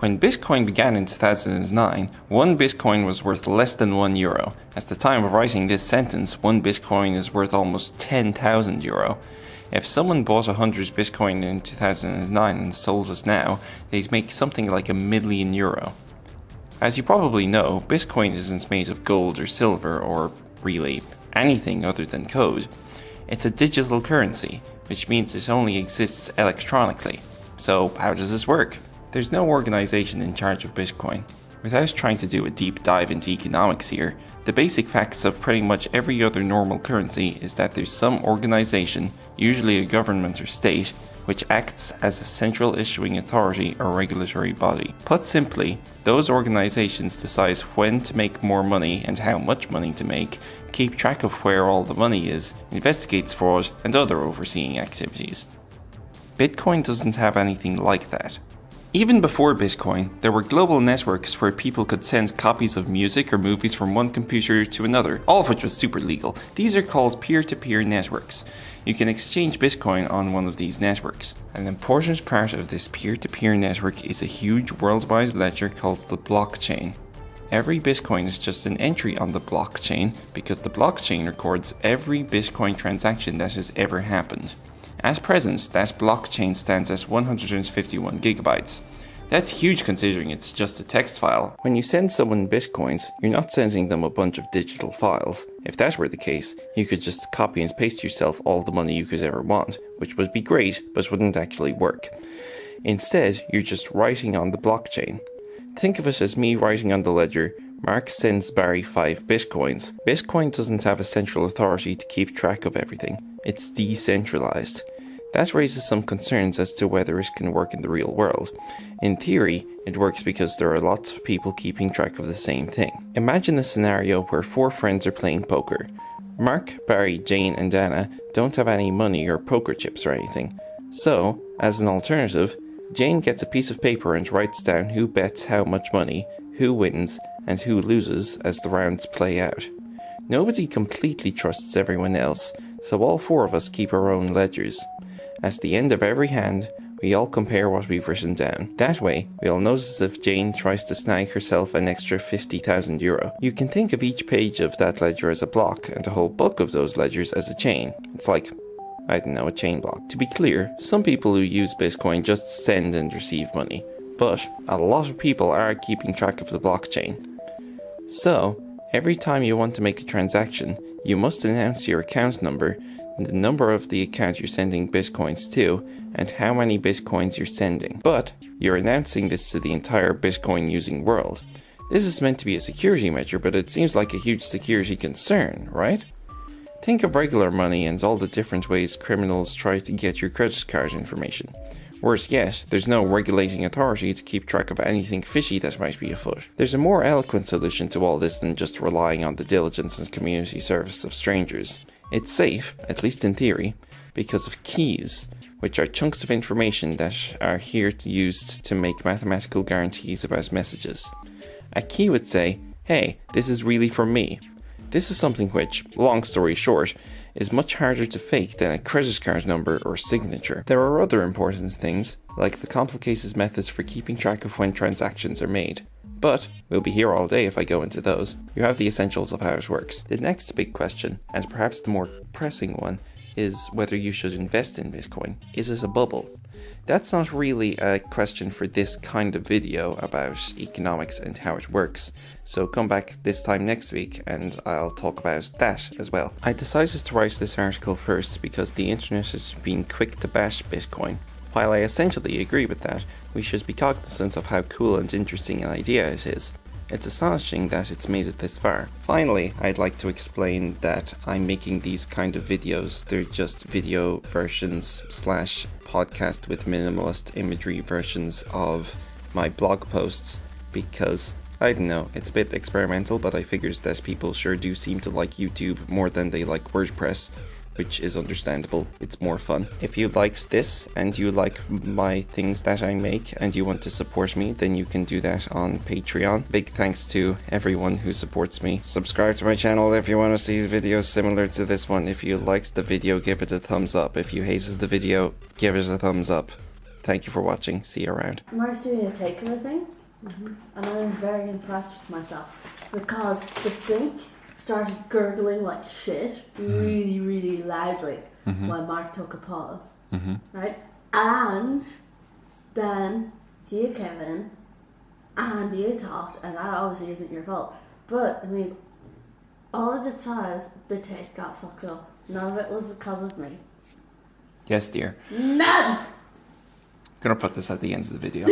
When Bitcoin began in 2009, one Bitcoin was worth less than €1. At the time of writing this sentence, one Bitcoin is worth almost €10,000. If someone bought 100 Bitcoin in 2009 and sold us now, they'd make something like €1,000,000. As you probably know, Bitcoin isn't made of gold or silver or, really, anything other than code. It's a digital currency, which means it only exists electronically. So how does this work? There's no organization in charge of Bitcoin. Without trying to do a deep dive into economics here, the basic facts of pretty much every other normal currency is that there's some organization, usually a government or state, which acts as a central issuing authority or regulatory body. Put simply, those organizations decide when to make more money and how much money to make, keep track of where all the money is, investigates fraud and other overseeing activities. Bitcoin doesn't have anything like that. Even before Bitcoin, there were global networks where people could send copies of music or movies from one computer to another, all of which was super legal. These are called peer-to-peer networks. You can exchange Bitcoin on one of these networks. An important part of this peer-to-peer network is a huge worldwide ledger called the blockchain. Every Bitcoin is just an entry on the blockchain because the blockchain records every Bitcoin transaction that has ever happened. At present, that blockchain stands at 151 gigabytes. That's huge considering it's just a text file. When you send someone Bitcoins, you're not sending them a bunch of digital files. If that were the case, you could just copy and paste yourself all the money you could ever want, which would be great, but wouldn't actually work. Instead, you're just writing on the blockchain. Think of it as me writing on the ledger, Mark sends Barry 5 Bitcoins. Bitcoin doesn't have a central authority to keep track of everything. It's decentralized. That raises some concerns as to whether it can work in the real world. In theory, it works because there are lots of people keeping track of the same thing. Imagine a scenario where 4 friends are playing poker. Mark, Barry, Jane and Anna don't have any money or poker chips or anything. So, as an alternative, Jane gets a piece of paper and writes down who bets how much money, who wins, and who loses as the rounds play out. Nobody completely trusts everyone else, so all 4 of us keep our own ledgers. At the end of every hand, we all compare what we've written down. That way, we'll notice if Jane tries to snag herself an extra €50,000. You can think of each page of that ledger as a block, and a whole book of those ledgers as a chain. It's like, I don't know, a chain block. To be clear, some people who use Bitcoin just send and receive money, but a lot of people are keeping track of the blockchain. So, every time you want to make a transaction, you must announce your account number, the number of the account you're sending Bitcoins to, and how many Bitcoins you're sending. But you're announcing this to the entire Bitcoin using world. This is meant to be a security measure, but it seems like a huge security concern, right? Think of regular money and all the different ways criminals try to get your credit card information. Worse yet, there's no regulating authority to keep track of anything fishy that might be afoot. There's a more eloquent solution to all this than just relying on the diligence and community service of strangers. It's safe, at least in theory, because of keys, which are chunks of information that are here used to make mathematical guarantees about messages. A key would say, hey, this is really for me. This is something which, long story short, is much harder to fake than a credit card number or signature. There are other important things, like the complicated methods for keeping track of when transactions are made. But we'll be here all day if I go into those. You have the essentials of how it works. The next big question, and perhaps the more pressing one, is whether you should invest in Bitcoin. Is it a bubble? That's not really a question for this kind of video about economics and how it works, so come back this time next week and I'll talk about that as well. I decided to write this article first because the internet has been quick to bash Bitcoin. While I essentially agree with that, we should be cognizant of how cool and interesting an idea it is. It's astonishing that it's made it this far. Finally, I'd like to explain that I'm making these kind of videos. They're just video versions / podcast with minimalist imagery versions of my blog posts because, I don't know, it's a bit experimental, but I figured that people sure do seem to like YouTube more than they like WordPress, which is understandable. It's more fun. If you liked this and you like my things that I make and you want to support me, then you can do that on Patreon. Big thanks to everyone who supports me. Subscribe to my channel if you want to see videos similar to this one. If you liked the video, give it a thumbs up. If you hated the video, give it a thumbs up. Thank you for watching. See you around. Mark's doing a takeaway thing, and I'm very impressed with myself because the sink started gurgling like shit really, really loudly when Mark took a pause, right? And then you came in and you talked, and that obviously isn't your fault, but it means all of the times the tape got fucked up. None of it was because of me. Yes, dear. None! I'm gonna put this at the end of the video.